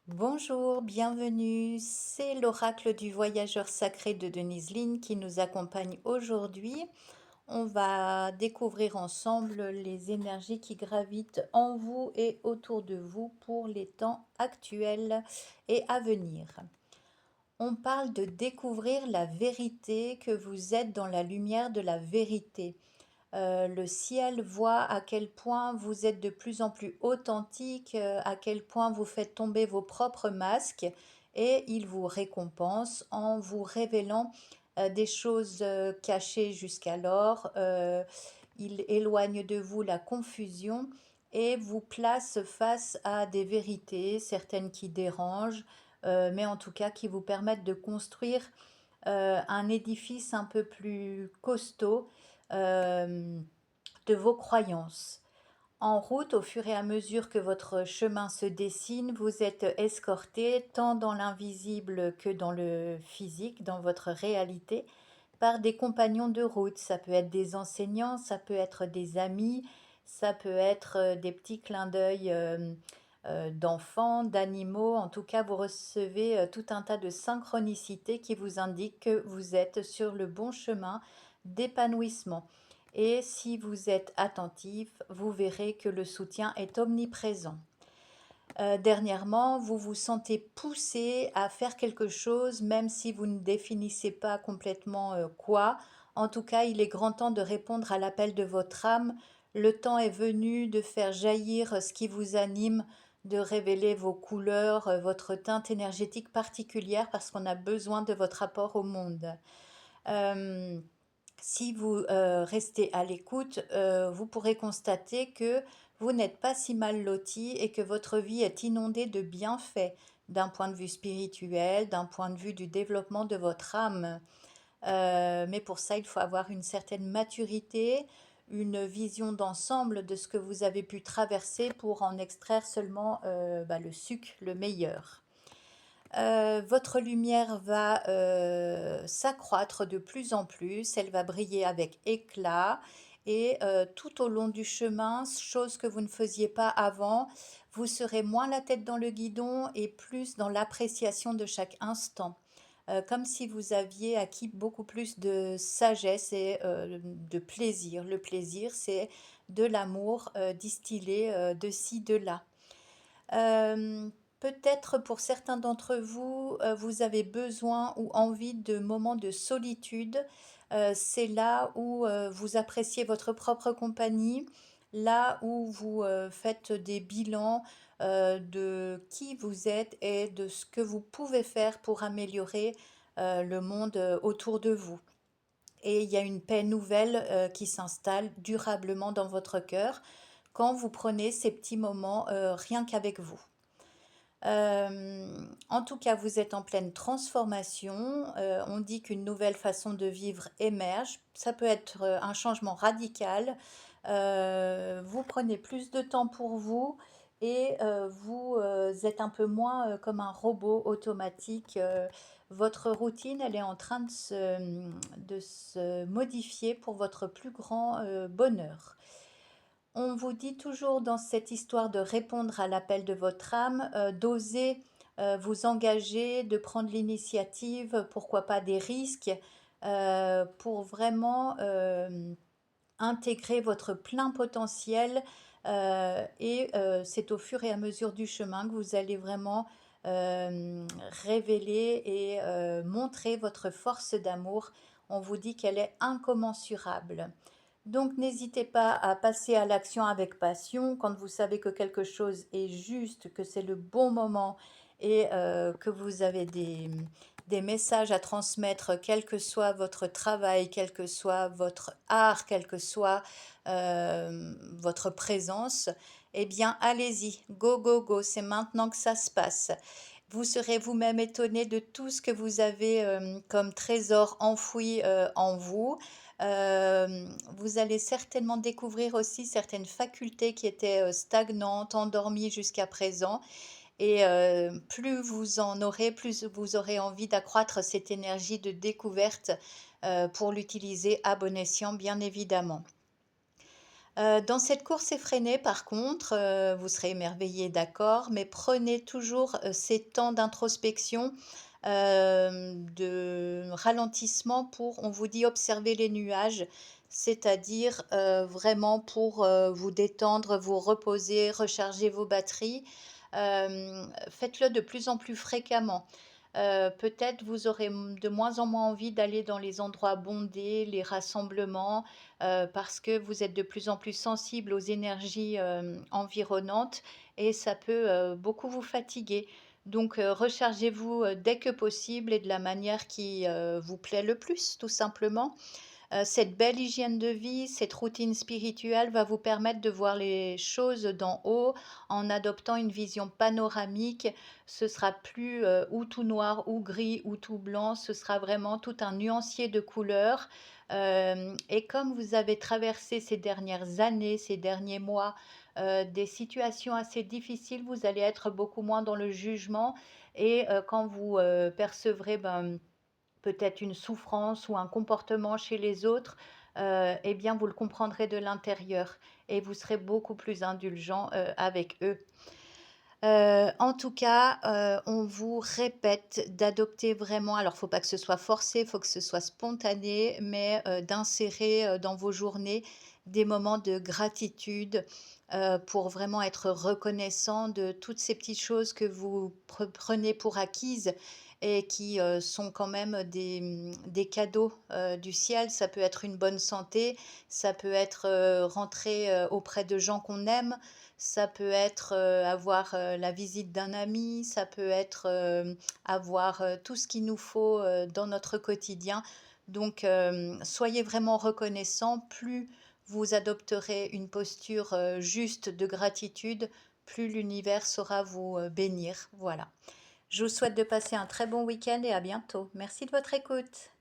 Bonjour, bienvenue. C'est l'oracle du voyageur sacré de Denise Lynn qui nous accompagne aujourd'hui. On va découvrir ensemble les énergies qui gravitent en vous et autour de vous pour les temps actuels et à venir. On parle de découvrir la vérité, que vous êtes dans la lumière de la vérité. Le ciel voit à quel point vous êtes de plus en plus authentique, à quel point vous faites tomber vos propres masques et il vous récompense en vous révélant des choses cachées jusqu'alors. Il éloigne de vous la confusion et vous place face à des vérités, certaines qui dérangent, mais en tout cas qui vous permettent de construire un édifice un peu plus costaud euh, de vos croyances. En route, au fur et à mesure que votre chemin se dessine, vous êtes escorté tant dans l'invisible que dans le physique, dans votre réalité, par des compagnons de route. Ça peut être des enseignants, ça peut être des amis, ça peut être des petits clins d'œil d'enfants, d'animaux. En tout cas, vous recevez tout un tas de synchronicités qui vous indiquent que vous êtes sur le bon chemin d'épanouissement. Et si vous êtes attentif, vous verrez que le soutien est omniprésent. Dernièrement, vous vous sentez poussé à faire quelque chose, même si vous ne définissez pas complètement quoi. En tout cas, il est grand temps de répondre à l'appel de votre âme. Le temps est venu de faire jaillir ce qui vous anime, de révéler vos couleurs, votre teinte énergétique particulière, parce qu'on a besoin de votre apport au monde. Euh, Si vous restez à l'écoute, vous pourrez constater que vous n'êtes pas si mal loti et que votre vie est inondée de bienfaits d'un point de vue spirituel, d'un point de vue du développement de votre âme. Mais pour ça, il faut avoir une certaine maturité, une vision d'ensemble de ce que vous avez pu traverser pour en extraire seulement le suc, le meilleur. Votre lumière va s'accroître de plus en plus, elle va briller avec éclat et tout au long du chemin, chose que vous ne faisiez pas avant, vous serez moins la tête dans le guidon et plus dans l'appréciation de chaque instant. Comme si vous aviez acquis beaucoup plus de sagesse et de plaisir. Le plaisir, c'est de l'amour distillé de ci, de là. Euh, Peut-être pour certains d'entre vous, vous avez besoin ou envie de moments de solitude. C'est là où vous appréciez votre propre compagnie, là où vous faites des bilans de qui vous êtes et de ce que vous pouvez faire pour améliorer le monde autour de vous. Et il y a une paix nouvelle qui s'installe durablement dans votre cœur quand vous prenez ces petits moments rien qu'avec vous. En tout cas, vous êtes en pleine transformation. On dit qu'une nouvelle façon de vivre émerge. Ça peut être un changement radical. Vous prenez plus de temps pour vous et vous êtes un peu moins comme un robot automatique. Votre routine, elle est en train de se modifier pour votre plus grand bonheur. On vous dit toujours dans cette histoire de répondre à l'appel de votre âme, d'oser vous engager, de prendre l'initiative, pourquoi pas des risques, pour vraiment intégrer votre plein potentiel. Et c'est au fur et à mesure du chemin que vous allez vraiment révéler et montrer votre force d'amour. On vous dit qu'elle est incommensurable. Donc n'hésitez pas à passer à l'action avec passion quand vous savez que quelque chose est juste, que c'est le bon moment et que vous avez des messages à transmettre, quel que soit votre travail, quel que soit votre art, quelle que soit votre présence. Eh bien, allez-y, go, go, go, c'est maintenant que ça se passe. Vous serez vous-même étonné de tout ce que vous avez comme trésor enfoui en vous. Vous allez certainement découvrir aussi certaines facultés qui étaient stagnantes, endormies jusqu'à présent. Et plus vous en aurez, plus vous aurez envie d'accroître cette énergie de découverte pour l'utiliser à bon escient, bien évidemment. Dans cette course effrénée, par contre, vous serez émerveillés, d'accord, mais prenez toujours, ces temps d'introspection, de ralentissement pour on vous dit: «Observer les nuages», c'est-à-dire, vraiment pour, vous détendre, vous reposer, recharger vos batteries. Faites-le de plus en plus fréquemment. Peut-être vous aurez, de moins en moins envie d'aller dans les endroits bondés, les rassemblements, parce que vous êtes de plus en plus sensible aux énergies, environnantes et ça peut, beaucoup vous fatiguer. Donc, rechargez-vous, dès que possible et de la manière qui, vous plaît le plus, tout simplement. Cette belle hygiène de vie, cette routine spirituelle va vous permettre de voir les choses d'en haut en adoptant une vision panoramique. Ce sera plus, ou tout noir ou gris ou tout blanc, ce sera vraiment tout un nuancier de couleurs. Hem Et comme vous avez traversé ces dernières années, ces derniers mois, des situations assez difficiles, vous allez être beaucoup moins dans le jugement et quand vous, percevrez, ben, peut-être une souffrance ou un comportement chez les autres, eh bien, vous le comprendrez de l'intérieur et vous serez beaucoup plus indulgent, avec eux. En tout cas, on vous répète d'adopter vraiment alors faut pas que ce soit forcé, il faut que ce soit spontané, mais d'insérer, dans vos journées des moments de gratitude, pour vraiment être reconnaissant de toutes ces petites choses que vous prenez pour acquises et qui, sont quand même des cadeaux, du ciel. Ça peut être une bonne santé, ça peut être, rentrer, auprès de gens qu'on aime, ça peut être, avoir, la visite d'un ami, ça peut être, avoir, tout ce qu'il nous faut, dans notre quotidien. Donc, soyez vraiment reconnaissants. Plus vous adopterez une posture, juste de gratitude, plus l'univers saura vous, bénir. Voilà. Je vous souhaite de passer un très bon week-end et à bientôt. Merci de votre écoute.